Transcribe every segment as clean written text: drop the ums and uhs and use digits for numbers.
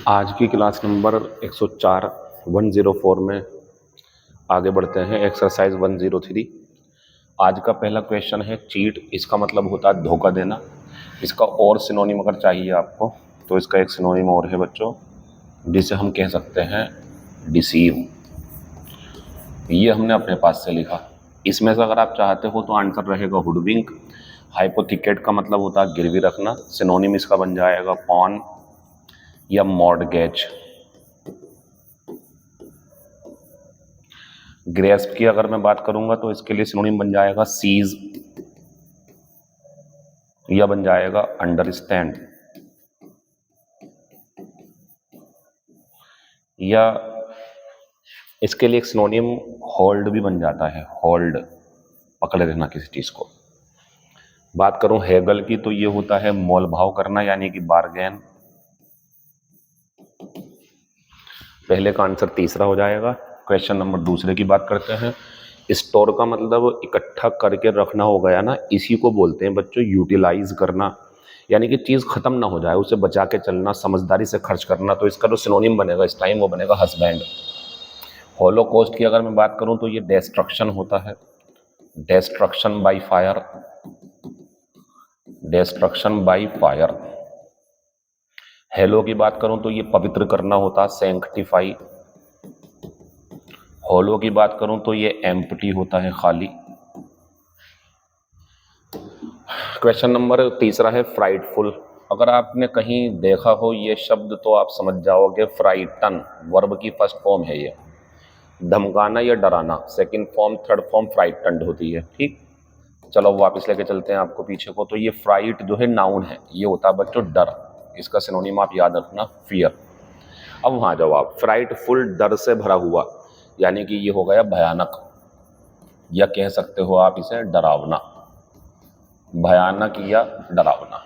आज की class number 104 104 में आगे बढ़ते हैं। एक्सरसाइज 103। आज का पहला क्वेश्चन है चीट। इसका मतलब होता है धोखा देना। इसका और सिनोनिम अगर चाहिए आपको तो इसका एक सिनोनिम और है बच्चों, जिसे हम कह सकते हैं डिसीव। ये हमने अपने पास से लिखा। इसमें से अगर आप चाहते हो तो आंसर रहेगा हुडविंक। हाइपोथिकेट का मतलब होता है गिरवी रखना। सिनोनिम इसका बन जाएगा पॉन या मॉर्टगेज। ग्रेस्प की अगर मैं बात करूंगा तो इसके लिए सिनोनिम बन जाएगा सीज या बन जाएगा अंडरस्टैंड, या इसके लिए एक सिनोनिम होल्ड भी बन जाता है। होल्ड, पकड़े रहना किसी चीज को। बात करूं हेगल की तो ये होता है मोल भाव करना, यानी कि बार्गेन। पहले का आंसर तीसरा हो जाएगा। क्वेश्चन नंबर दूसरे की बात करते हैं। स्टोर का मतलब इकट्ठा करके रखना हो गया ना, इसी को बोलते हैं बच्चों यूटिलाइज करना, यानी कि चीज खत्म ना हो जाए उसे बचा के चलना, समझदारी से खर्च करना। तो इसका जो सिनोनिम बनेगा इस टाइम वो बनेगा हस्बैंड। हॉलोकॉस्ट की अगर मैं बात करूं तो ये डेस्ट्रक्शन होता है, destruction by fire, destruction by fire. Hello की बात करूं तो ये पवित्र करना होता है, सैंक्टिफाई। होलो की बात करूं तो ये एम्प्टी होता है, खाली। क्वेश्चन नंबर तीसरा है फ्राइटफुल। अगर आपने कहीं देखा हो ये शब्द तो आप समझ जाओगे, फ्राइटन वर्ब की फर्स्ट फॉर्म है ये। धमकाना या डराना second form, third form frightened होती है। ठीक, चलो वापस लेके चलते हैं आपको पीछे को। तो ये फ्राइट जो है नाउन है, ये होता है बच्चों डर। इसका सिनोनिम आप याद रखना फियर। अब वहां जाओ आप, फ्राइटफुल डर से भरा हुआ, यानी कि ये हो गया भयानक, या कह सकते हो आप इसे डरावना। भयानक या डरावना।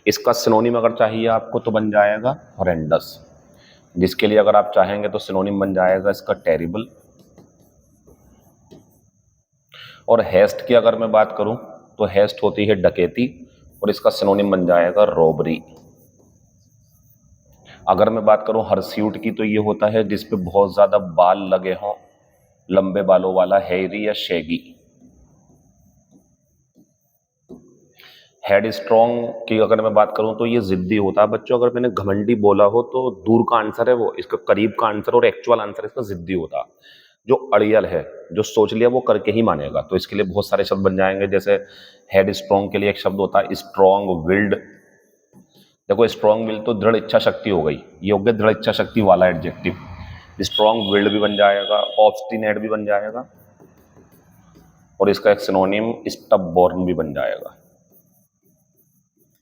इसका सिनोनिम अगर चाहिए आपको तो बन जाएगा हॉरेंडस, जिसके लिए अगर आप चाहेंगे तो सिनोनिम बन जाएगा इसका टेरिबल। और हेस्ट की अगर मैं बात करूं तो हेस्ट होती है डकैती, और इसका सिनोनिम बन जाएगा रॉबरी। अगर मैं बात करूं हरस्यूट की तो ये होता है जिसपे बहुत ज्यादा बाल लगे हों, लंबे बालों वाला, हेयरी या शेगी। हेड स्ट्रॉन्ग की अगर मैं बात करूं तो ये जिद्दी होता है बच्चों। अगर मैंने घमंडी बोला हो तो दूर का आंसर है वो, इसका करीब का आंसर और एक्चुअल आंसर इसका जिद्दी होता। जो अड़ियल है, जो सोच लिया वो करके ही मानेगा। तो इसके लिए बहुत सारे शब्द बन जाएंगे, जैसे हेड स्ट्रॉन्ग के लिए एक शब्द होता है स्ट्रॉन्ग विल्ड। देखो स्ट्रॉन्ग विल तो दृढ़ इच्छा शक्ति हो गई, ये हो गया दृढ़ इच्छा शक्ति वाला एडजेक्टिव। स्ट्रॉन्ग विल्ड भी बन जाएगा, ऑब्स्टिनेट भी बन जाएगा, और इसका एक सिनोनिम स्टबबॉर्न भी बन जाएगा,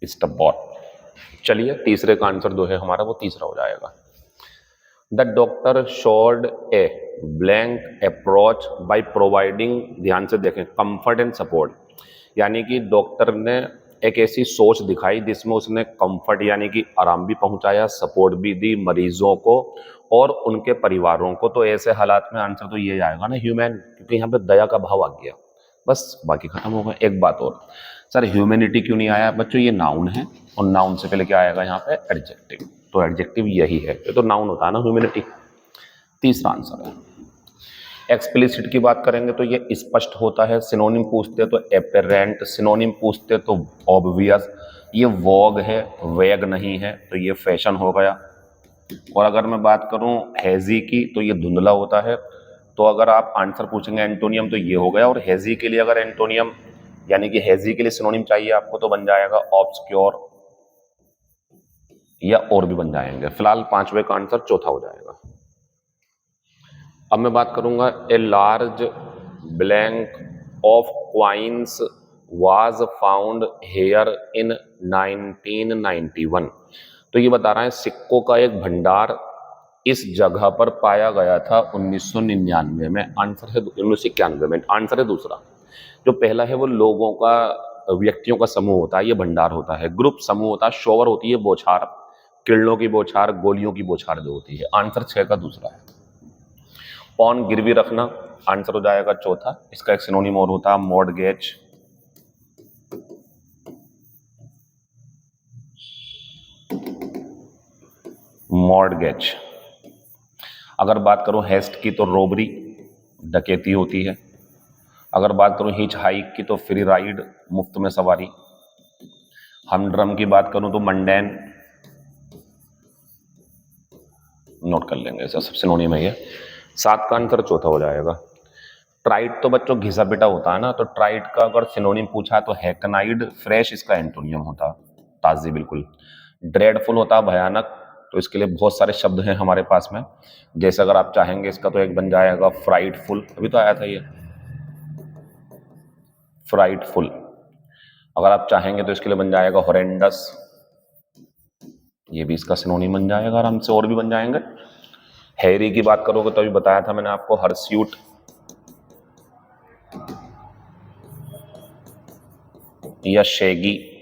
स्टबबॉर्न। चलिए तीसरे का आंसर जो है हमारा वो तीसरा हो जाएगा। The doctor showed a blank approach by providing, ध्यान से देखें, कंफर्ट एंड सपोर्ट। यानी कि डॉक्टर ने एक ऐसी सोच दिखाई जिसमें उसने कंफर्ट यानी कि आराम भी पहुंचाया, सपोर्ट भी दी मरीजों को और उनके परिवारों को। तो ऐसे हालात में आंसर तो ये आएगा ना ह्यूमैन, क्योंकि यहाँ पे दया का भाव आ गया। बस बाकी खत्म हो गया। एक बात और, सर ह्यूमैनिटी क्यों नहीं आया बच्चों? ये नाउन है और नाउन से पहले क्या आएगा यहाँ पे? एडजेक्टिव। तो एडजेक्टिव यही है, ये तो नाउन होता है ना ह्यूमैनिटी। तीसरा आंसर है। एक्सप्लिसिट की बात करेंगे तो ये स्पष्ट होता है। सिनोनिम पूछते तो एपेरेंट, सिनोनिम पूछते तो ऑब्वियस। ये वॉग है, वैग नहीं है, तो ये फैशन हो गया। और अगर मैं बात करूं हेजी की तो ये धुंधला होता है। तो अगर आप आंसर पूछेंगे एंटोनियम तो ये हो गया। और हेजी के लिए अगर एंटोनियम यानी कि हेजी के लिए सिनोनिम चाहिए आपको तो बन जाएगा ऑब्सक्योर, या और भी बन जाएंगे। फिलहाल पांचवे का आंसर चौथा हो जाएगा। अब मैं बात करूंगा a large blank of coins was found here in 1991। तो ये बता रहा है सिक्कों का एक भंडार इस जगह पर पाया गया था 1999 में। आंसर है 1991 में, आंसर है दूसरा। जो पहला है वो लोगों का, व्यक्तियों का समूह होता है, ये भंडार होता है। ग्रुप समूह होता है, शोवर होती है बौछार, किरणों की बौछार, गोलियों की बौछार जो होती है। आंसर 6 का दूसरा है। पॉन गिरवी रखना, आंसर हो जाएगा चौथा। इसका एक सिनोनिम और होता है मॉर्टगेज। मॉर्गेज। अगर बात करूं हेस्ट की तो रोबरी, डकैती होती है। अगर बात करूं हिच हाइक की तो फ्री राइड, मुफ्त में सवारी। हमड्रम की बात करूं तो मंडेन, नोट कर लेंगे, ऐसा सब सिनोनिम है ये। 7 का आंसर चौथा हो जाएगा। ट्राइड तो बच्चों घिसा पिटा होता है ना, तो ट्राइड का अगर सिनोनिम पूछा तो हैकनाइड, फ्रेश इसका एंटोनियम होता, ताजी बिल्कुल। ड्रेडफुल होता भयानक, तो इसके लिए बहुत सारे शब्द हैं हमारे पास में। जैसे अगर आप चाहेंगे इसका तो एक बन जाएगा फ्राइडफुल, अभी तो आया था ये, फ्राइडफुल। अगर आप चाहेंगे तो इसके लिए बन जाएगा हॉरेंडस, ये भी इसका सिनोनिम बन जाएगा आराम से, और भी बन जाएंगे। हैरी की बात करोगे तो अभी बताया था मैंने आपको, हर्स्यूट। या शेगी।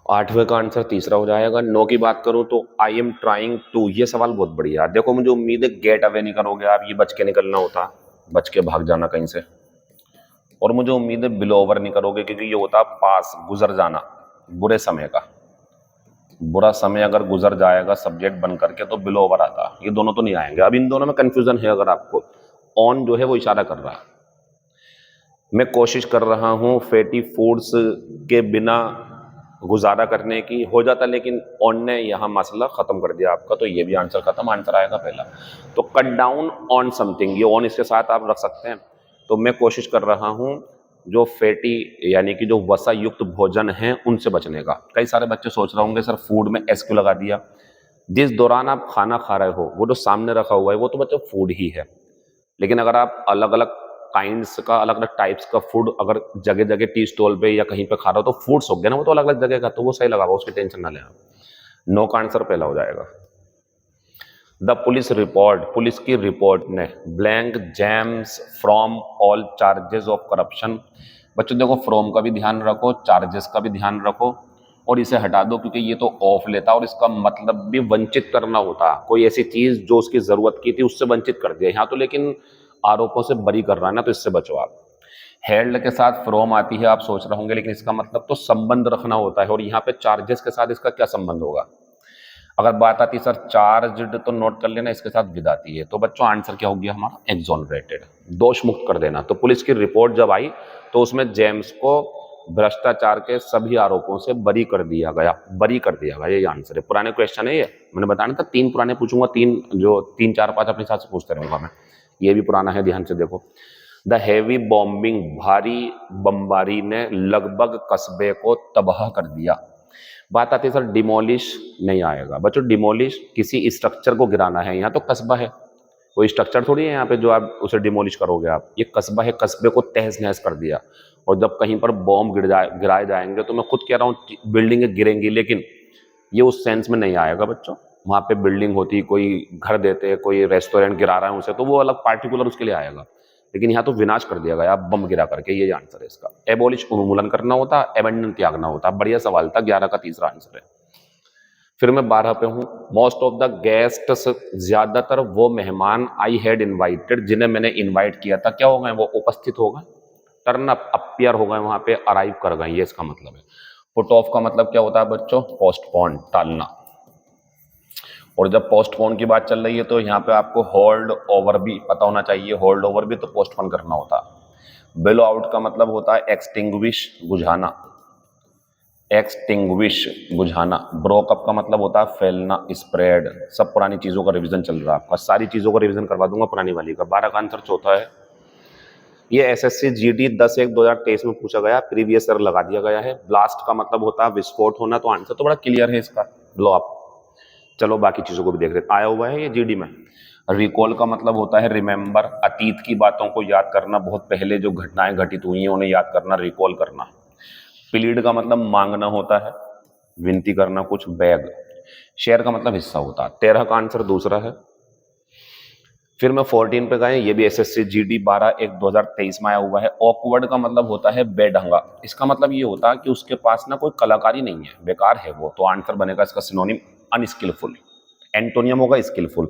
आठवें का आंसर तीसरा हो जाएगा। 9 की बात करूं तो आई एम ट्राइंग टू, ये सवाल बहुत बढ़िया। देखो मुझे उम्मीद है गेट अवे नहीं करोगे आप, ये बच के निकलना होता, बच के भाग जाना कहीं से। और मुझे उम्मीद है बिलो ओवर नहीं करोगे, क्योंकि ये होता पास, गुजर जाना बुरे समय का। बुरा समय अगर गुजर जाएगा सब्जेक्ट बन करके तो बिलो ओवर आता, ये दोनों तो नहीं आएंगे। अब इन दोनों में कंफ्यूजन है, अगर आपको ऑन जो है वो इशारा कर रहा है। मैं कोशिश कर रहा हूं फैटी फूड्स के बिना गुजारा करने की, हो जाता, लेकिन ऑन ने यहाँ मसला खत्म कर दिया आपका, तो ये भी आंसर खत्म। आंसर आएगा पहला। तो कट डाउन ऑन समथिंग, ये ऑन इसके साथ आप रख सकते हैं। तो मैं कोशिश कर रहा हूं जो फैटी यानी कि जो वसा युक्त भोजन है उनसे बचने का। कई सारे बच्चे सोच रहे होंगे सर फूड में एस क्यों लगा दिया। जिस दौरान आप खाना खा रहे हो वो जो सामने रखा हुआ है वो तो बच्चों फूड ही है, लेकिन अगर आप अलग अलग काइंड्स का, अलग अलग टाइप्स का फूड अगर जगह जगह टी स्टॉल पे या कहीं पे खा रहे हो तो फूड्स हो गया ना, वो तो अलग अलग जगह का, तो वो सही लगा हुआ, उसकी टेंशन ना लें आप। 9 का आंसर पहला हो जाएगा। द पुलिस रिपोर्ट, पुलिस की रिपोर्ट ने blank James from all charges of corruption. बच्चों देखो फ्रॉम का भी ध्यान रखो, चार्जेस का भी ध्यान रखो, और इसे हटा दो क्योंकि ये तो ऑफ लेता और इसका मतलब भी वंचित करना होता। कोई ऐसी चीज जो उसकी जरूरत की थी उससे वंचित कर दिया, यहाँ तो लेकिन आरोपों से बरी कर रहा है ना, तो इससे बचो आप। हेल्ड के साथ फ्रॉम आती है, आप सोच रहे होंगे लेकिन इसका मतलब तो संबंध रखना होता है, और यहाँ पे चार्जेस के साथ इसका क्या संबंध होगा। अगर बात आती है सर चार्ज्ड तो नोट कर लेना, इसके साथ विद आती है, तो बच्चों आंसर क्या हो गया हमारा, एक्सोनरेटेड, दोष मुक्त कर देना। तो पुलिस की रिपोर्ट जब आई तो उसमें जेम्स को भ्रष्टाचार के सभी आरोपों से बरी कर दिया गया, बरी कर दिया गया, ये आंसर है। पुराने क्वेश्चन है ये, मैंने बताया था 3 पुराने पूछूंगा, 3 4 5 अपने हिसाब से पूछते रहूंगा मैं। ये भी पुराना है, ध्यान से देखो। द हेवी बॉम्बिंग, भारी बमबारी ने लगभग कस्बे को तबाह कर दिया। बात आती है सर डिमोलिश, नहीं आएगा बच्चों। डिमोलिश किसी स्ट्रक्चर को गिराना है, यहाँ तो कस्बा है, कोई स्ट्रक्चर थोड़ी है यहाँ पे जो आप उसे डिमोलिश करोगे आप। ये कस्बा है, कस्बे को तहस नहस कर दिया। और जब कहीं पर बॉम्ब गिराए जाएंगे तो मैं खुद कह रहा हूँ बिल्डिंगें गिरेंगी, लेकिन ये उस सेंस में नहीं आएगा बच्चों। वहाँ पे बिल्डिंग होती, कोई घर देते, कोई रेस्टोरेंट गिरा रहा है उसे, तो वो अलग पार्टिकुलर उसके लिए आएगा, लेकिन यहाँ तो विनाश कर दिया गया बम गिरा करके, ये आंसर है इसका। एबोलिश उन्मूलन करना होता, एबेंडन त्यागना होता। बढ़िया सवाल था, 11 का तीसरा आंसर है। फिर मैं 12 पे हूँ। मोस्ट ऑफ द गेस्ट्स, ज्यादातर वो मेहमान आई हैड इन्वाइटेड, जिन्हें मैंने इन्वाइट किया था, क्या हो गए, वो उपस्थित हो गए, टर्न अप, अपीयर हो गए, वहां पे अराइव कर गए, ये इसका मतलब है। पुट ऑफ का मतलब क्या होता है बच्चों, पोस्टपोन, टालना। और जब पोस्टपोन की बात चल रही है तो यहाँ पे आपको होल्ड ओवर भी पता होना चाहिए, होल्ड ओवर भी तो पोस्टपोन करना होता। बिलो आउट का मतलब होता है एक्सटिंग्विश, बुझाना, एक्सटिंग्विश, बुझाना। ब्रोकअप का मतलब होता है फैलना, स्प्रेड। सब पुरानी चीजों का रिवीजन चल रहा है आपका, सारी चीजों का रिवीजन करवा दूंगा पुरानी वाली का। 12 का आंसर चौथा है। ये एसएससी जीडी 10/1/2023 में पूछा गया, प्रीवियस ईयर लगा दिया गया है। ब्लास्ट का मतलब होता है विस्फोट होना, तो आंसर तो बड़ा क्लियर है इसका, ब्लो अप। चलो बाकी चीजों को भी देख रहे, आया हुआ है ये जीडी में। रिकॉल का मतलब होता है रिमेंबर, अतीत की बातों को याद करना, बहुत पहले जो घटनाएं घटित हुई हैं उन्हें याद करना, रिकॉल करना। प्लीड का मतलब मांगना होता है, विनती करना कुछ, बैग। शेयर का मतलब हिस्सा होता है। 13 का आंसर दूसरा है। फिर मैं 14 पे गए, ये भी एसएससी जीडी 12/1/2023 में आया हुआ है। ऑकवर्ड का मतलब होता है बेढंगा। इसका मतलब ये होता है कि उसके पास ना कोई कलाकारी नहीं है, बेकार है वो, तो आंसर बनेगा इसका सिनोनिम अनस्किलफुल। एंटोनियम होगा स्किलफुल।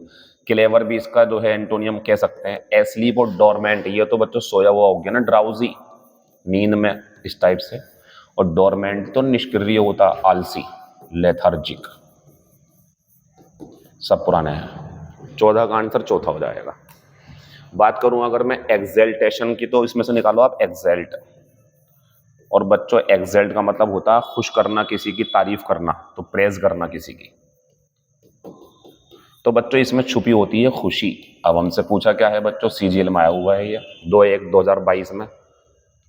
क्लेवर भी इसका जो है एंटोनियम कह सकते हैं। एस्लीप और डोरमेंट, ये तो बच्चों सोया हुआ हो गया ना, ड्राउजी, नींद में, इस टाइप से। और डोरमेंट तो निष्क्रिय होता, आलसी, लेथार्जिक, सब पुराने हैं। 14 का आंसर चौथा हो जाएगा। बात करूं अगर मैं एक्सल्टेशन की, तो इसमें से निकालो आप एक्सल्ट। और बच्चों एक्सल्ट का मतलब होता है खुश करना, किसी की तारीफ करना, तो प्रेज करना किसी की। तो बच्चों इसमें छुपी होती है खुशी। अब हमसे पूछा क्या है बच्चों, सीजीएल में आया हुआ है ये 2/1/2022 में।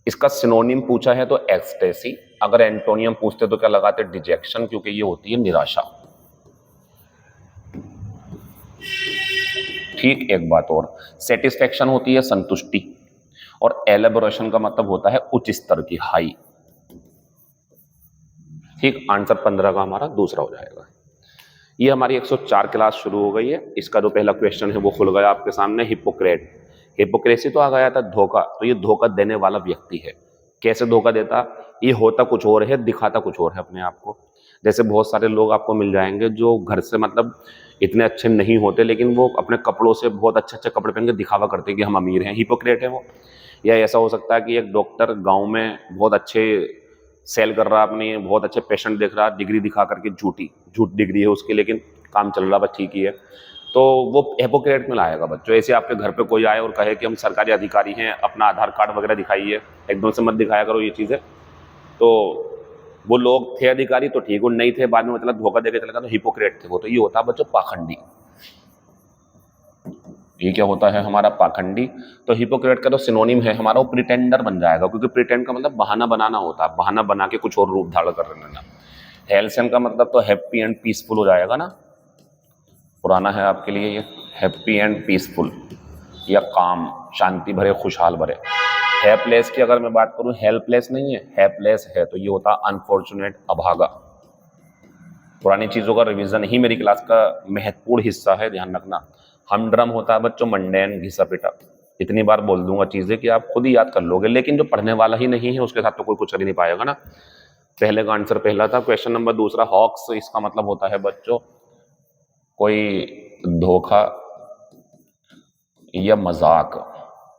इसका सिनोनिम पूछा है तो एक्सटेसी। अगर एंटोनियम पूछते तो क्या लगाते, डिजेक्शन, क्योंकि ये होती है निराशा। ठीक, एक बात और, सेटिस्फेक्शन होती है संतुष्टि, और एलेबोरेशन का मतलब होता है उच्च स्तर की, हाई। ठीक, आंसर 15 का हमारा दूसरा हो जाएगा। ये हमारी 104 क्लास शुरू हो गई है। इसका जो पहला क्वेश्चन है वो खुल गया आपके सामने, हिपोक्रेट। हिपोक्रेसी तो आ गया था धोखा, तो ये धोखा देने वाला व्यक्ति है। कैसे धोखा देता, ये होता कुछ और है, दिखाता कुछ और है अपने आप को। जैसे बहुत सारे लोग आपको मिल जाएंगे जो घर से मतलब इतने अच्छे नहीं होते, लेकिन वो अपने कपड़ों से बहुत अच्छे अच्छे कपड़े पहन के दिखावा करते हैं कि हम अमीर हैं, हिपोक्रेट है वो। या ऐसा हो सकता है कि एक डॉक्टर गांव में बहुत अच्छे सेल कर रहा है, अपनी बहुत अच्छे पेशेंट देख रहा है, डिग्री दिखा करके, झूठ डिग्री है उसकी, लेकिन काम चल रहा बस ठीक ही है, तो वो हिपोक्रेट में लाएगा बच्चों। ऐसे आपके घर पे कोई आए और कहे कि हम सरकारी अधिकारी हैं, अपना आधार कार्ड वगैरह दिखाइए, एकदम से मत दिखाया करो ये चीज़ें। तो वो लोग थे अधिकारी तो ठीक, वो नहीं थे, बाद में मतलब धोखा देके चला गया, तो हिपोक्रेट थे वो। तो ये होता है बच्चों पाखंडी। ये क्या होता है हमारा, पाखंडी। तो हिपोक्रेट का तो सिनोनिम है हमारा, वो प्रिटेंडर बन जाएगा, क्योंकि प्रिटेंड का मतलब बहाना बनाना होता है, बहाना बना के कुछ और रूप धारण कर लेना। हेल्सन का मतलब तो हैप्पी एंड पीसफुल हो जाएगा ना, पुराना है आपके लिए ये, हैप्पी एंड पीसफुल, या काम, शांति भरे, खुशहाल भरे। हेल्पलेस की अगर मैं बात करूं, हेल्पलेस नहीं है, हेल्पलेस है, तो ये होता अनफॉर्चुनेट, अभागा। पुरानी चीज़ों का रिवीजन ही मेरी क्लास का महत्वपूर्ण हिस्सा है, ध्यान रखना। हमड्रम होता है बच्चों मंडेन, घिसा पिटा। इतनी बार बोल दूंगा चीज़ें कि आप खुद ही याद कर लोगे, लेकिन जो पढ़ने वाला ही नहीं है उसके साथ तो कोई कुछ कर ही नहीं पाएगा ना। पहले का आंसर पहला था। क्वेश्चन नंबर दूसरा, हॉक्स, इसका मतलब होता है बच्चों कोई धोखा या मजाक।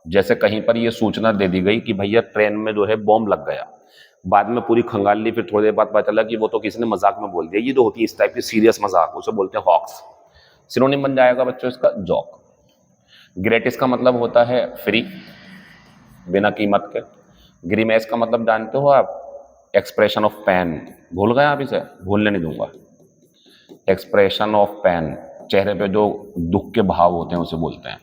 जैसे कहीं पर ये सूचना दे दी गई कि भैया ट्रेन में जो है बॉम्ब लग गया, बाद में पूरी खंगाल ली, फिर थोड़ी देर बाद पता चला कि वो तो किसी ने मजाक में बोल दिया। ये जो होती है इस टाइप की सीरियस मजाक, उसे बोलते हैं हॉक्स। सिनोनिम बन जाएगा बच्चों इसका जॉक। ग्रेटिस का मतलब होता है फ्री, बिना कीमत के। ग्रीमेस का मतलब जानते हो आप, एक्सप्रेशन ऑफ पेन। भूल गए आप इसे, भूलने नहीं दूंगा। एक्सप्रेशन ऑफ पेन, चेहरे पे जो दुख के भाव होते हैं उसे बोलते हैं।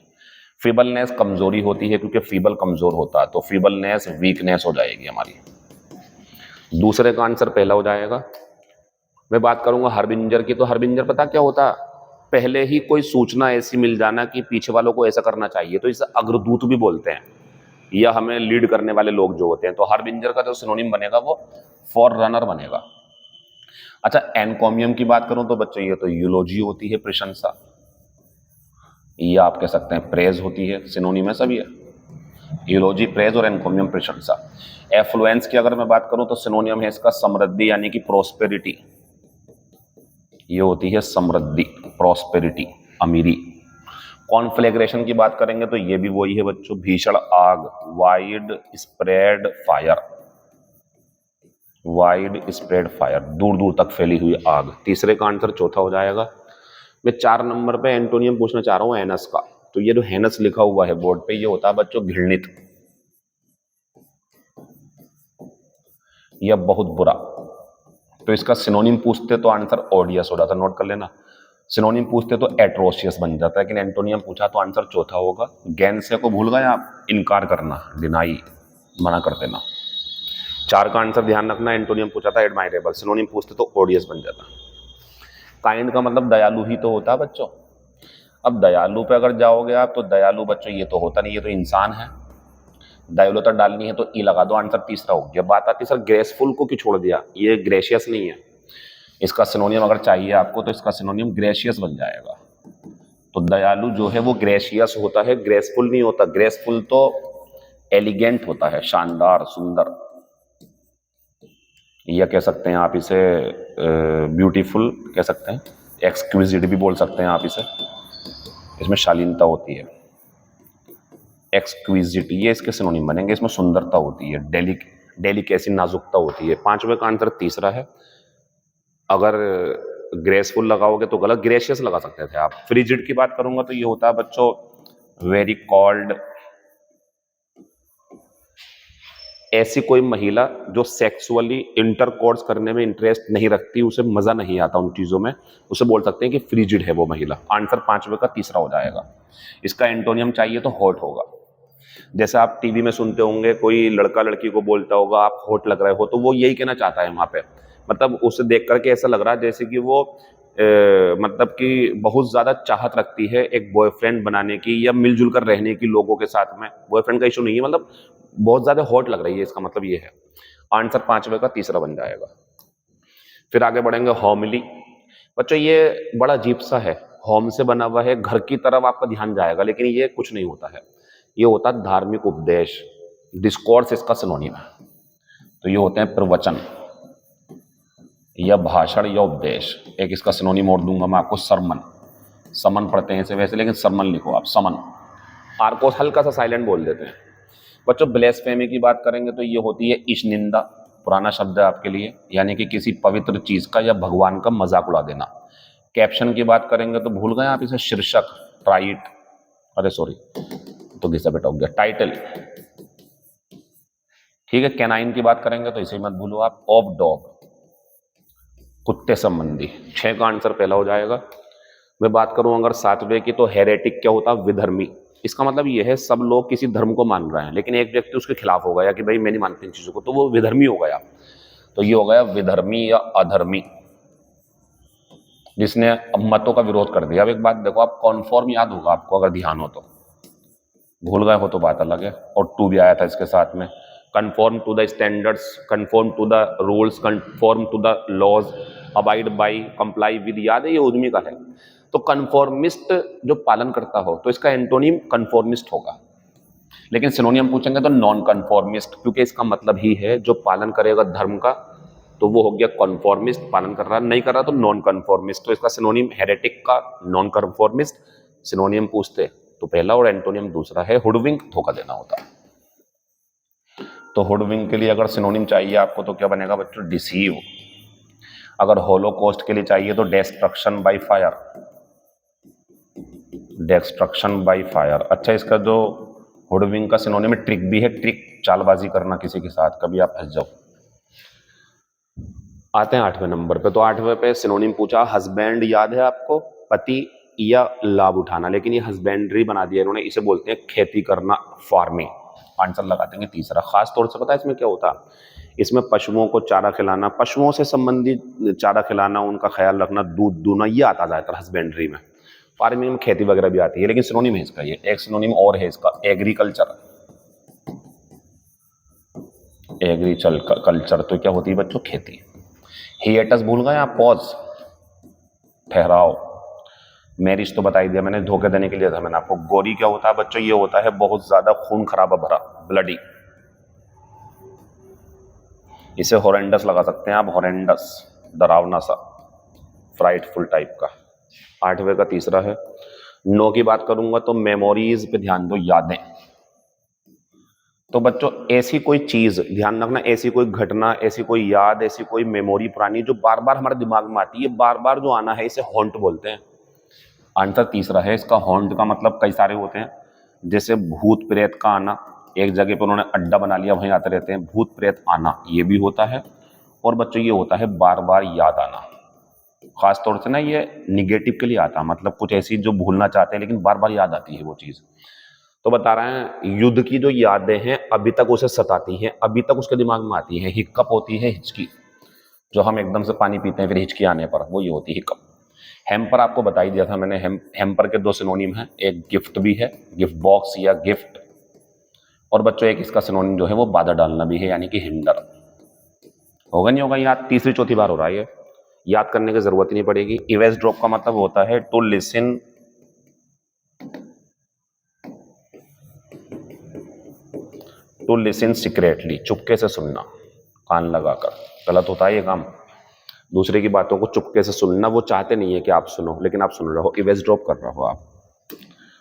फीबलनेस कमजोरी होती है, क्योंकि फीबल कमजोर होता है, तो फीबलनेस वीकनेस हो जाएगी हमारी। दूसरे का आंसर पहला हो जाएगा। मैं बात करूंगा हरबिंजर की, तो हरबिंजर पता क्या होता, पहले ही कोई सूचना ऐसी मिल जाना कि पीछे वालों को ऐसा करना चाहिए, तो इसे अग्रदूत भी बोलते हैं, या हमें लीड करने वाले लोग जो होते हैं। तो हरबिंजर का जो सिनोनिम बनेगा वो फॉर रनर बनेगा। अच्छा, एनकोमियम की बात करूं तो बच्चों ये तो यूलोजी होती है, प्रशंसा, या आप कह सकते हैं प्रेज होती है, सिनोनिम है सभी है, यूलोजी प्रेज और एनकोमियम प्रशंसा। एफ्लुएंस की अगर मैं बात करूं तो सिनोनियम है इसका समृद्धि, यानी कि प्रोस्पेरिटी। ये होती है समृद्धि, प्रोस्पेरिटी, अमीरी। कॉन्फ्लेग्रेशन की बात करेंगे तो ये भी वही है बच्चों, भीषण आग, wide spread fire, wide spread fire, दूर दूर तक फैली हुई आग। तीसरे का आंसर चौथा हो जाएगा। मैं 4 नंबर पे एंटोनियम पूछना चाह रहा हूँ एनस का। तो ये जो हेनस लिखा हुआ है बोर्ड पे, ये होता है बच्चों घृणित या बहुत बुरा। तो इसका सिनोनिम पूछते तो आंसर ओडियस हो जाता, नोट कर लेना। सिनोनिम पूछते तो एट्रोशियस बन जाता है, लेकिन एंटोनियम पूछा तो आंसर चौथा होगा। गैंसे को भूल गए आप, इनकार करना, डिनाई, मना कर देना। 4 का आंसर ध्यान रखना, एंटोनियम पूछा था एडमायरेबल, सिनोनिम पूछते तो ओडियस बन जाता। काइंड का मतलब दयालु ही तो होता है बच्चों। अब दयालु पे अगर जाओगे आप तो दयालु बच्चों ये तो होता नहीं, ये तो इंसान है। दयालुता डालनी है तो ई लगा दो, आंसर तीसरा हो गया। बात आती सर ग्रेसफुल को क्यों छोड़ दिया, ये ग्रेशियस नहीं है। इसका सिनोनियम अगर चाहिए आपको तो इसका सिनोनियम ग्रेशियस बन जाएगा। तो दयालु जो है वो ग्रेशियस होता है, ग्रेसफुल नहीं होता। ग्रेसफुल तो एलिगेंट होता है, शानदार, सुंदर, या कह सकते हैं आप इसे ब्यूटीफुल कह सकते हैं, एक्सक्विजिट भी बोल सकते हैं आप इसे, इसमें शालीनता होती है। एक्सक्विजिट ये इसके सिनोनिम बनेंगे, इसमें सुंदरता होती है, डेलिकेसी, नाजुकता होती है। पांचवे का आंसर तीसरा है। अगर ग्रेसफुल लगाओगे तो गलत, ग्रेशियस लगा सकते थे आप। फ्रिजिड की बात करूंगा तो ये होता है बच्चों वेरी कॉल्ड, ऐसी कोई महिला जो सेक्सुअली इंटरकोर्स करने में इंटरेस्ट नहीं रखती, उसे मजा नहीं आता उन चीजों में, उसे बोल सकते हैं कि फ्रिजिड है वो महिला। आंसर पांचवे का तीसरा हो जाएगा। इसका एंटोनियम चाहिए तो हॉट होगा। जैसे आप टीवी में सुनते होंगे कोई लड़का लड़की को बोलता होगा आप हॉट लग रहे हो, तो वो यही कहना चाहता है वहां पे, मतलब उसे देख करके ऐसा लग रहा है जैसे कि वो मतलब कि बहुत ज्यादा चाहत रखती है एक बॉयफ्रेंड बनाने की या मिलजुल कर रहने की लोगों के साथ में। बॉयफ्रेंड का इशू नहीं है, मतलब बहुत ज्यादा हॉट लग रही है, इसका मतलब ये है। आंसर पांचवे का तीसरा बन जाएगा। फिर आगे बढ़ेंगे होमली। बच्चों ये बड़ा अजीब सा है, होम से बना हुआ है, घर की तरफ आपका ध्यान जाएगा, लेकिन ये कुछ नहीं होता है। ये होता है धार्मिक उपदेश, डिस्कोर्स इसका सिनोनिम है। तो ये होते हैं प्रवचन या भाषण या उपदेश। एक इसका सिनोनिम और दूंगा मैं आपको, सरमन। समन पढ़ते हैं इसे वैसे, लेकिन सरमन लिखो आप, समन। आर को हल्का सा साइलेंट बोल देते हैं। बच्चों ब्लेस्फेमी की बात करेंगे तो ये होती है ईश निंदा, पुराना शब्द है आपके लिए, यानी कि किसी पवित्र चीज का या भगवान का मजाक उड़ा देना। कैप्शन की बात करेंगे तो भूल गए आप इसे, शीर्षक, टाइट, अरे सॉरी तो घिसा बेटा हो गया, टाइटल, ठीक है। कैनाइन की बात करेंगे तो इसे मत भूलो आप, ऑफ डॉग, कुत्ते संबंधी। 6 का आंसर पहला हो जाएगा। मैं बात करूं अगर 7वें की तो हेरेटिक क्या होता है, विधर्मी। इसका मतलब यह है सब लोग किसी धर्म को मान रहे हैं लेकिन एक व्यक्ति उसके खिलाफ हो गया कि भाई मैं नहीं मानती इन चीजों को, तो वो विधर्मी हो गया। तो ये हो गया विधर्मी या अधर्मी, जिसने मतों का विरोध कर दिया। अब एक बात देखो, आप कॉन्फॉर्म याद होगा आपको अगर ध्यान हो तो, भूल गए हो तो बात अलग है। और टू भी आया था इसके साथ में, conform to the standards, conform to the rules, conform to the laws, abide by, comply with, याद है ये उद्यमी का है। तो कंफॉर्मिस्ट जो पालन करता हो तो इसका एंटोनिम कंफॉर्मिस्ट होगा। लेकिन सिनोनियम पूछेंगे तो नॉन कंफॉर्मिस्ट, क्योंकि इसका मतलब ही है जो पालन करेगा धर्म का, तो वो हो गया कॉन्फॉर्मिस्ट, पालन कर रहा, नहीं कर रहा तो नॉन कन्फॉर्मिस्ट। तो इसका सिनोनिम हेरेटिक का नॉन कन्फॉर्मिस्ट। सिनोनियम पूछते तो पहला और एंटोनियम दूसरा है हुडविंक, धोखा देना होता। तो हुडविंक के लिए अगर सिनोनिम चाहिए आपको तो क्या बनेगा बच्चों, डिसीव। अगर होलोकॉस्ट के लिए चाहिए तो डेस्ट्रक्शन by fire, destruction by fire. अच्छा, इसका जो हुडविंक का सिनोनिम ट्रिक भी है, ट्रिक, चालबाजी करना किसी के साथ, कभी आप फंस जाओ। आते हैं 8वें नंबर पे। तो 8वें पे सिनोनिम पूछा, हस्बैंड याद है आपको, पति या लाभ उठाना, लेकिन ये हस्बैंडरी बना दिया इन्होंने, इसे बोलते हैं खेती करना, फार्मिंग। आंसर लगा देंगे तीसरा। खास तौर से पता है इसमें क्या होता है, इसमें पशुओं को चारा खिलाना, पशुओं से संबंधित चारा खिलाना, उनका ख्याल रखना, दूध दूना, ये आता जाता है हस्बैंडरी में। फार्मिंग में खेती वगैरह भी आती है, लेकिन सिनोनिम है इसका ये। एक सिनोनिम और है इसका, एग्रीकल्चर। एग्रीकल्चर तो क्या होती है बच्चों, खेती। हिएटस भूल गए आप, पॉज, ठहराव। मैरिज तो बताई दिया मैंने, धोखे देने के लिए था मैंने आपको। गोरी क्या होता है बच्चों, ये होता है बहुत ज्यादा खून खराबा भरा, ब्लडी। इसे हॉरेंडस लगा सकते हैं आप, हॉरेंडस, डरावना सा, फ्राइटफुल टाइप का। 8वें का तीसरा है। 9 की बात करूंगा तो मेमोरीज पे ध्यान दो, यादें। तो बच्चों ऐसी कोई चीज, ध्यान रखना, ऐसी कोई घटना, ऐसी कोई याद, ऐसी कोई मेमोरी पुरानी जो बार बार हमारे दिमाग में आती है, बार बार जो आना है, इसे हॉन्ट बोलते हैं। आंसर तीसरा है इसका। हॉन्ट का मतलब कई सारे होते हैं, जैसे भूत प्रेत का आना, एक जगह पर उन्होंने अड्डा बना लिया वहीं आते रहते हैं, भूत प्रेत आना, ये भी होता है। और बच्चों ये होता है बार बार याद आना, खासतौर से ना ये निगेटिव के लिए आता, मतलब कुछ ऐसी जो भूलना चाहते हैं लेकिन बार बार याद आती है वो चीज। तो बता रहे हैं युद्ध की जो यादें हैं अभी तक उसे सताती हैं, अभी तक उसके दिमाग में आती है। हिक्कप होती है, हिचकी, जो हम एकदम से पानी पीते हैं फिर हिचकी आने पर, वो ये होती है हिक्कप। हैम्पर आपको बता ही दिया था मैंने, हैम्पर के 2 सिनोनिम हैं, एक गिफ्ट भी है, गिफ्ट बॉक्स या गिफ्ट, और बच्चों एक इसका सिनोनिम जो है वो बाधा डालना भी है, यानी कि हिंडर। होगा नहीं होगा याद, तीसरी चौथी बार हो रहा है ये, याद करने की जरूरत ही नहीं पड़ेगी। इवेस ड्रॉप का मतलब होता है to listen, to listen secretly, चुपके से सुनना, कान लगाकर। गलत होता है ये काम, दूसरे की बातों को चुपके से सुनना, वो चाहते नहीं है कि आप सुनो लेकिन आप सुन रहे हो, इवेस ड्रॉप कर रहे हो आप।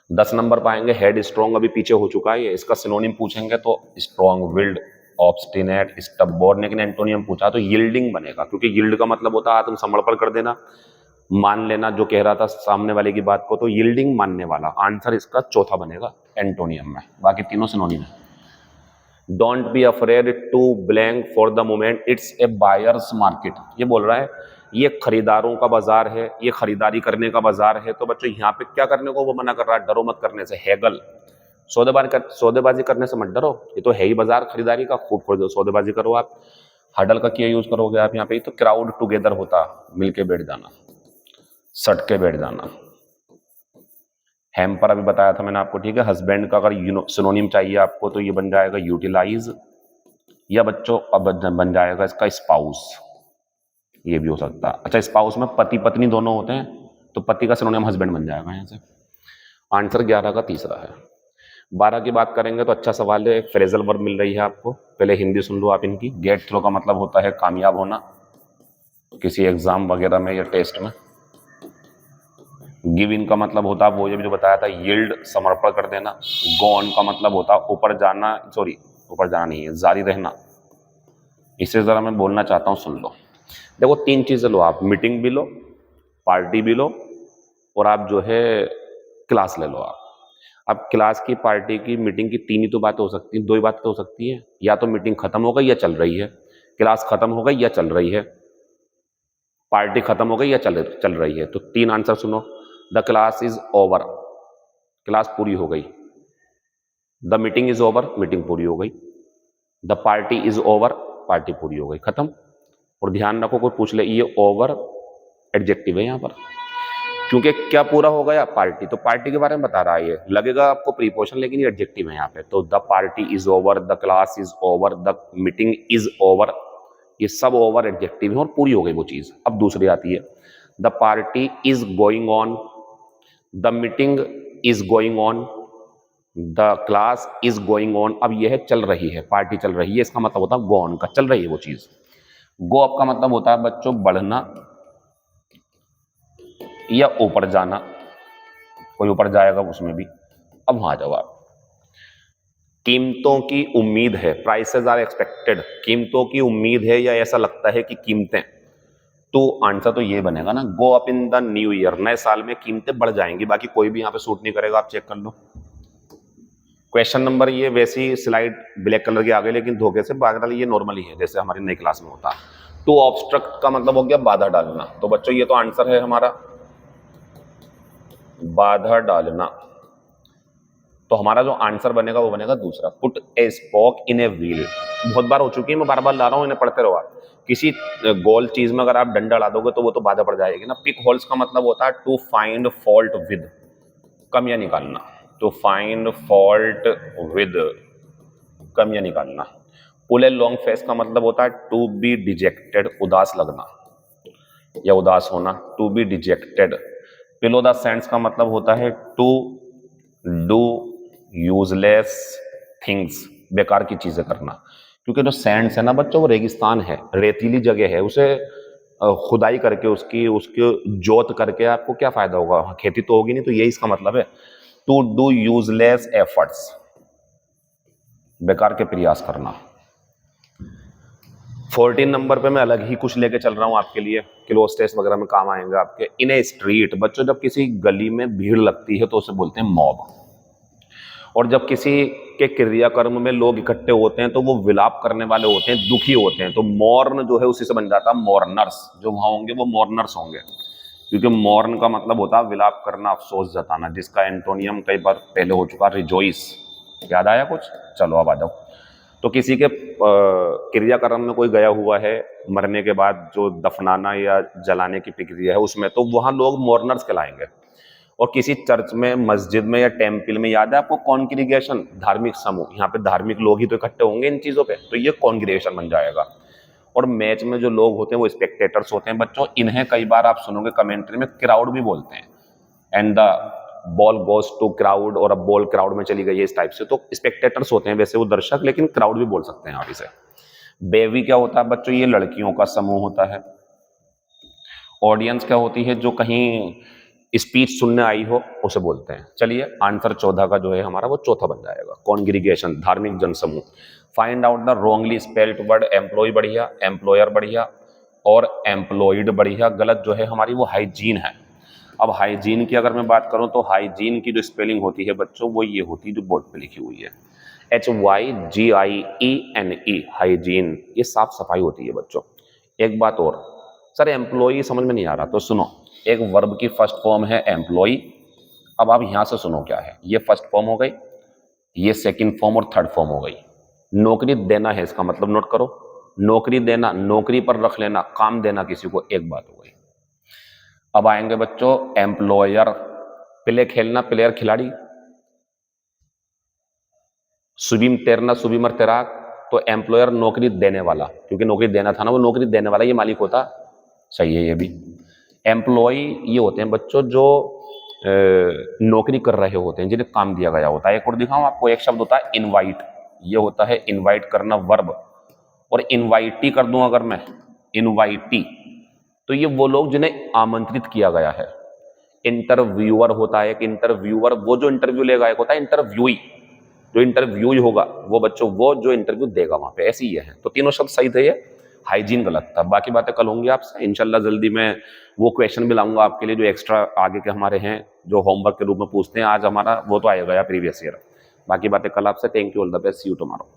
10 नंबर पाएंगे हेड स्ट्रॉन्ग, अभी पीछे हो चुका है ये। इसका सिनोनिम पूछेंगे तो स्ट्रॉन्ग विल्ड, ऑब्स्टिनेट, स्टबबोर्न, लेकिन एंटोनियम पूछा तो यील्डिंग बनेगा, क्योंकि यील्ड का मतलब होता है आत्मसमर्पण कर देना, मान लेना जो कह रहा था सामने वाले की बात को, तो यील्डिंग मानने वाला। आंसर इसका चौथा बनेगा एंटोनियम में, बाकी तीनों सिनोनिम है। Don't be afraid to blank for the moment it's a buyer's market, ये बोल रहा है ये खरीदारों का बाजार है, ये खरीदारी करने का बाजार है। तो बच्चों यहाँ पे क्या करने को वो मना कर रहा है, डरो मत करने से। हेगल, सौदेबाजी करने से मत डरो, ये तो है ही बाजार खरीदारी का, खूब खरीदो, सौदेबाजी करो आप। हडल का क्या यूज करोगे आप यहाँ पे, तो क्राउड टुगेदर होता, मिलके बैठ जाना, सट के बैठ जाना। हैम्पर अभी बताया था मैंने आपको, ठीक है। हस्बैंड का अगर सिनोनिम चाहिए आपको तो ये बन जाएगा यूटिलाइज, या बच्चों अब बन जाएगा इसका स्पाउस, ये भी हो सकता है। अच्छा, स्पाउस में पति पत्नी दोनों होते हैं, तो पति का सिनोनिम हस्बैंड बन जाएगा यहाँ से। आंसर 11 का तीसरा है। 12 की बात करेंगे तो अच्छा सवाल है, एक फ्रेजल वर्ब मिल रही है आपको, पहले हिंदी सुन लो आप इनकी। गेट थ्रू का मतलब होता है कामयाब होना किसी एग्जाम वगैरह में या टेस्ट में। गिव इन का मतलब होता है वो जो बताया था, यील्ड, समर्पण कर देना। गो ऑन का मतलब होता है ऊपर जाना, सॉरी ऊपर जाना नहीं है, जारी रहना। इसे जरा मैं बोलना चाहता हूँ, सुन लो। देखो 3 चीजें लो आप, मीटिंग भी लो, पार्टी भी लो, और आप जो है क्लास ले लो आप। अब क्लास की, पार्टी की, मीटिंग की 3 ही तो बातें हो सकती हैं, 2 ही बातें हो सकती हैं, या तो मीटिंग खत्म हो गई या चल रही है, क्लास खत्म हो गई या चल रही है, पार्टी खत्म हो गई या चल रही है। तो 3 आंसर सुनो। The class is over, class पूरी हो गई। The meeting is over, meeting पूरी हो गई। The party is over, party पूरी हो गई, खत्म। और ध्यान रखो कोई पूछ ले, ये ओवर एडजेक्टिव है यहाँ पर, क्योंकि क्या पूरा हो गया, पार्टी, तो पार्टी के बारे में बता रहा है। ये लगेगा आपको प्रीपोजिशन, लेकिन ये एडजेक्टिव है यहाँ पे। तो the party is over, the class is over, the meeting is over, ये सब ओवर एडजेक्टिव है और पूरी हो गई वो चीज। अब दूसरी आती है, the party is going on, the meeting is going on, the class is going on. अब यह है चल रही है, पार्टी चल रही है, इसका मतलब होता है गो ऑन का, चल रही है वो चीज। गो अप का मतलब होता है बच्चों बढ़ना या ऊपर जाना, कोई ऊपर जाएगा उसमें भी। अब वहां जाओ आप। कीमतों की उम्मीद है, प्राइसेस आर एक्सपेक्टेड, कीमतों की उम्मीद है या ऐसा लगता है कि कीमतें, तो आंसर तो ये बनेगा ना, go up in the new year, नए साल में कीमतें बढ़ जाएंगी। बाकी कोई भी यहाँ पे सूट नहीं करेगा, आप चेक कर लो। क्वेश्चन नंबर ये वैसी स्लाइड ब्लैक कलर की आ गई, लेकिन धोखे से बादल ये नॉर्मल ही है जैसे हमारी नई क्लास में होता है। टू ऑब्स्ट्रक्ट का मतलब हो गया बाधा डालना, तो बच्चों ये तो आंसर है हमारा बाधा डालना। तो हमारा जो आंसर बनेगा वो बनेगा दूसरा, put A spoke in a wheel. बहुत बार हो चुकी है, मैं बार बार ला रहा हूं, इन्हें पढ़ते रहो आप। किसी गोल चीज में अगर आप डंडा ला दोगे तो वो तो बाधा पड़ जाएगी ना। पिक होल्स का मतलब होता है टू फाइंड फॉल्ट विद, कमियां निकालना। टू फाइंड फॉल्ट विद, कमियां निकालना। पुल ए लॉन्ग फेस का मतलब होता है टू बी डिजेक्टेड, उदास लगना या उदास होना, to be dejected. Pillow the sands का मतलब होता है टू डू यूजलेस थिंग्स, बेकार की चीजें करना। क्योंकि जो सैंड्स है ना बच्चों, वो रेगिस्तान है, रेतीली जगह है, उसे खुदाई करके उसके जोत करके आपको क्या फायदा होगा, खेती तो होगी नहीं। तो यही इसका मतलब है, टू डू यूजलेस एफर्ट्स, बेकार के प्रयास करना। 14 नंबर पे मैं अलग ही कुछ लेके चल रहा हूं आपके लिए, क्लोज टेस्ट वगैरह में काम आएंगे आपके। इन ए स्ट्रीट, बच्चों जब किसी गली में भीड़ लगती है तो उसे बोलते हैं मॉब। और जब किसी के क्रियाकर्म में लोग इकट्ठे होते हैं तो वो विलाप करने वाले होते हैं, दुखी होते हैं। तो मॉर्न जो है उसी से बन जाता है मॉर्नर्स, जो वहां होंगे वो मॉर्नर्स होंगे, क्योंकि मॉर्न का मतलब होता है विलाप करना, अफसोस जताना, जिसका एंटोनियम कई बार पहले हो चुका, रिजॉइस। याद आया कुछ? चलो अब आ जाओ। तो किसी के क्रियाक्रम में कोई गया हुआ है, मरने के बाद जो दफनाना या जलाने की प्रक्रिया है उसमें, तो वहां लोग मॉर्नर्स कहलाएंगे। और किसी चर्च में, मस्जिद में या टेम्पल में, याद है आपको कॉन्ग्रीगेशन, धार्मिक समूह, यहाँ पे धार्मिक लोग ही तो इकट्ठे होंगे इन चीजों पे, तो ये कॉन्ग्रीगेशन बन जाएगा। और मैच में जो लोग होते हैं वो स्पेक्टेटर्स होते हैं बच्चों। इन्हें कई बार आप सुनोगे कमेंट्री में क्राउड भी बोलते हैं, and the ball goes to crowd, और अब बॉल क्राउड में चली गई है, इस टाइप से। तो स्पेक्टेटर्स होते हैं वैसे वो दर्शक, लेकिन क्राउड भी बोल सकते हैं आप इसे। बेवी क्या होता है बच्चों? ये लड़कियों का समूह होता है। ऑडियंस क्या होती है? जो कहीं स्पीच सुनने आई हो उसे बोलते हैं। चलिए आंसर 14 का जो है हमारा वो चौथा बन जाएगा, कॉन्ग्रीगेशन, धार्मिक जनसमूह। Find out the wrongly spelled word, employ बढ़िया, एम्प्लॉयर बढ़िया और एम्प्लॉयड बढ़िया, गलत जो है हमारी वो हाइजीन है। अब हाइजीन की अगर मैं बात करूं तो हाइजीन की जो स्पेलिंग होती है बच्चों वो ये होती है जो बोर्ड पे लिखी हुई है, HYGIENE, हाइजीन, ये साफ सफाई होती है बच्चों। एक बात और, सर एम्प्लॉय समझ में नहीं आ रहा तो सुनो, एक वर्ब की फर्स्ट फॉर्म है एम्प्लॉय। अब आप यहां से सुनो क्या है, ये फर्स्ट फॉर्म हो गई, ये सेकंड फॉर्म और थर्ड फॉर्म हो गई। नौकरी देना है इसका मतलब नोट करो, नौकरी देना, नौकरी पर रख लेना, काम देना किसी को, एक बात हो गई। अब आएंगे बच्चों एम्प्लॉयर, प्ले खेलना, प्लेयर खिलाड़ी, स्विम तैरना, स्विमर तैराक, तो एम्प्लॉयर नौकरी देने वाला, क्योंकि नौकरी देना था ना, वो नौकरी देने वाला ये मालिक होता, सही है ये भी। एम्प्लॉय ये होते हैं बच्चों जो नौकरी कर रहे होते हैं, जिन्हें काम दिया गया होता है। एक और दिखाऊं आपको, एक शब्द होता है इनवाइट, ये होता है इनवाइट करना वर्ब, और इनवाइटी कर दूं अगर मैं, इनवाइटी, तो ये वो लोग जिन्हें आमंत्रित किया गया है। इंटरव्यूअर होता है एक इंटरव्यूअर, वो जो इंटरव्यू लेगा, एक होता है इंटरव्यूई, जो इंटरव्यू होगा वो बच्चों वो जो इंटरव्यू देगा वहां पे, ऐसे ही है। तो तीनों शब्द सही थे, ये हाइजीन गलत था। बाकी बातें कल होंगी आपसे इंशाल्लाह, जल्दी मैं वो क्वेश्चन भी लाऊंगा आपके लिए जो एक्स्ट्रा आगे के हमारे हैं, जो होमवर्क के रूप में पूछते हैं। आज हमारा वो तो आएगा या प्रीवियस ईयर, बाकी बातें कल आपसे। Thank you, all the best, see you tomorrow.